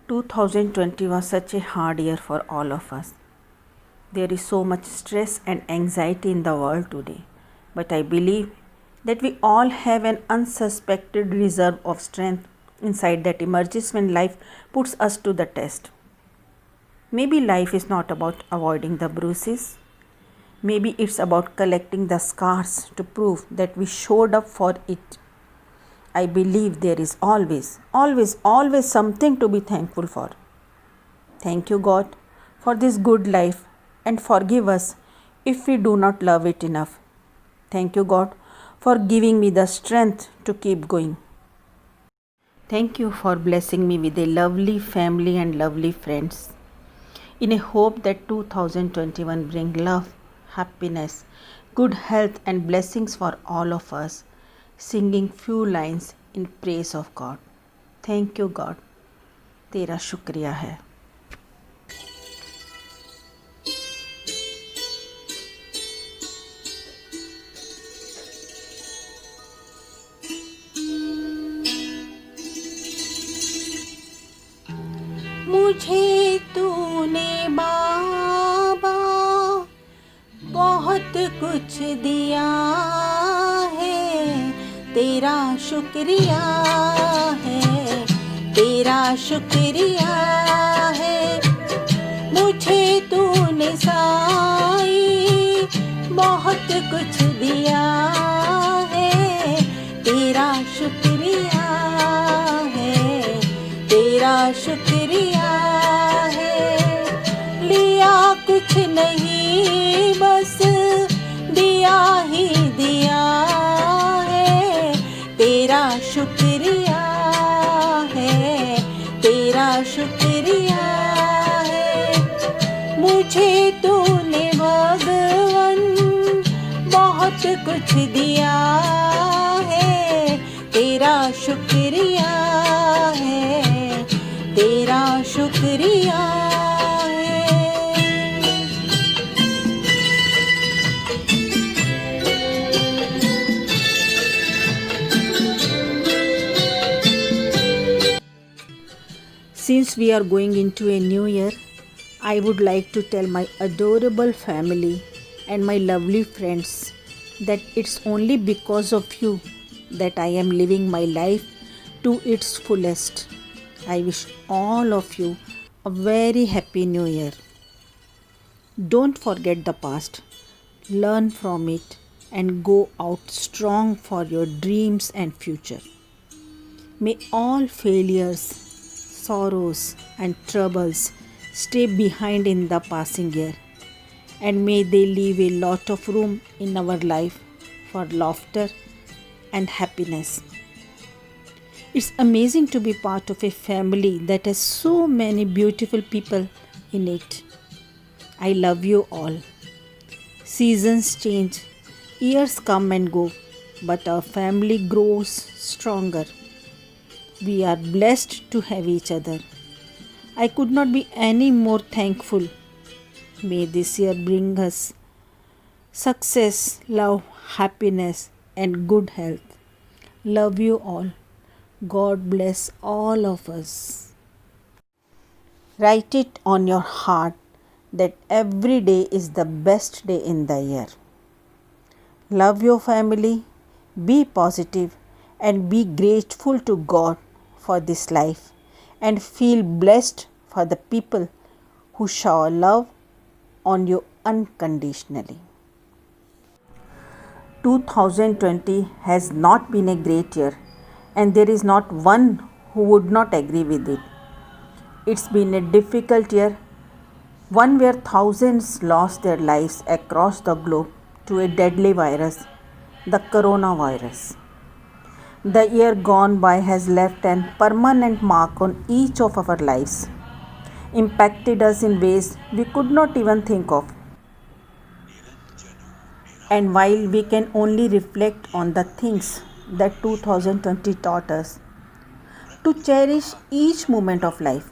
2020 was such a hard year for all of us. There is so much stress and anxiety in the world today. But I believe that we all have an unsuspected reserve of strength inside that emerges when life puts us to the test. Maybe life is not about avoiding the bruises. Maybe it's about collecting the scars to prove that we showed up for it. I believe there is always something to be thankful for. Thank you, God, for this good life and forgive us if we do not love it enough. Thank you, God, for giving me the strength to keep going. Thank you for blessing me with a lovely family and lovely friends. In a hope that 2021 bring love, happiness, good health and blessings for all of us, singing few lines in praise of God. Thank you, God. तेरा शुक्रिया है. मुझे तूने बाबा बहुत कुछ दिया है, तेरा शुक्रिया है, तेरा शुक्रिया है. मुझे तूने साईं बहुत कुछ दिया है, तेरा शुक्रिया है, तेरा शुक्रिया है. लिया कुछ नहीं बस दिया ही दिया है, तेरा शुक्रिया है, तेरा शुक्रिया है. मुझे तूने भगवन बहुत कुछ दिया है, तेरा शुक्रिया है, तेरा शुक्रिया है. Since we are going into a new year, I would like to tell my adorable family and my lovely friends that it's only because of you that I am living my life to its fullest. I wish all of you a very happy new year. Don't forget the past, learn from it, and go out strong for your dreams and future. May all failures, sorrows, and troubles stay behind in the passing year, and may they leave a lot of room in our life for laughter and happiness. It's amazing to be part of a family that has so many beautiful people in it. I love you all. Seasons change, years come and go, but our family grows stronger. We are blessed to have each other. I could not be any more thankful. May this year bring us success, love, happiness, and good health. Love you all. God bless all of us. Write it on your heart that every day is the best day in the year. Love your family, be positive, and be grateful to God for this life, and feel blessed for the people who shower love on you unconditionally. 2020 has not been a great year, and there is not one who would not agree with it. It's been a difficult year, one where thousands lost their lives across the globe to a deadly virus, the coronavirus. The year gone by has left an permanent mark on each of our lives, impacted us in ways we could not even think of. And while we can only reflect on the things that 2020 taught us, to cherish each moment of life,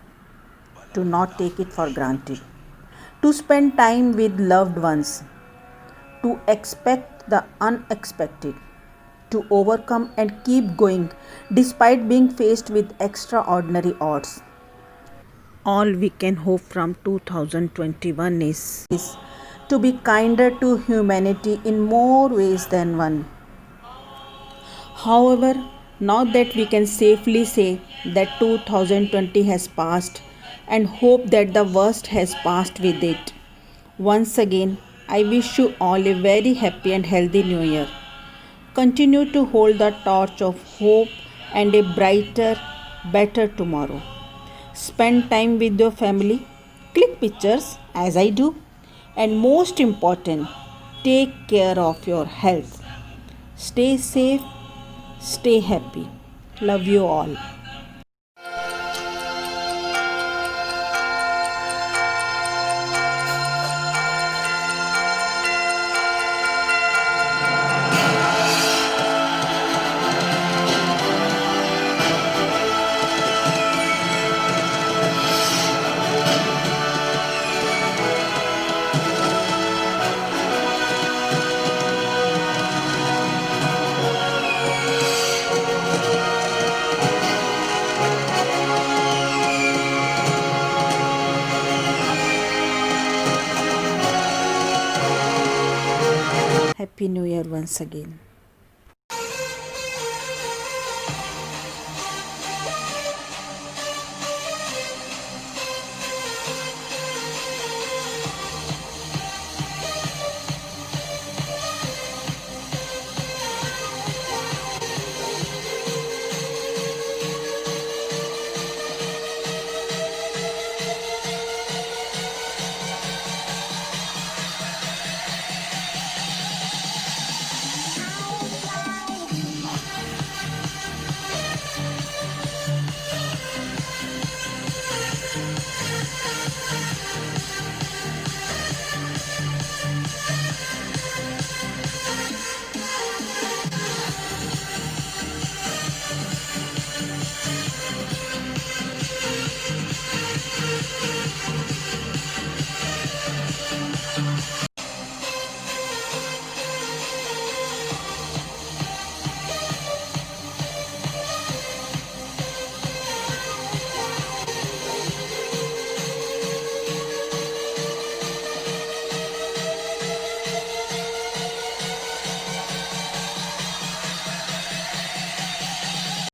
to not take it for granted, to spend time with loved ones, to expect the unexpected, to overcome and keep going despite being faced with extraordinary odds. All we can hope from 2021 is to be kinder to humanity in more ways than one. However, now that we can safely say that 2020 has passed and hope that the worst has passed with it, once again, I wish you all a very happy and healthy new year. Continue to hold the torch of hope and a brighter, better tomorrow. Spend time with your family, click pictures as I do, and most important, take care of your health. Stay safe, stay happy. Love you all. Happy New Year once again.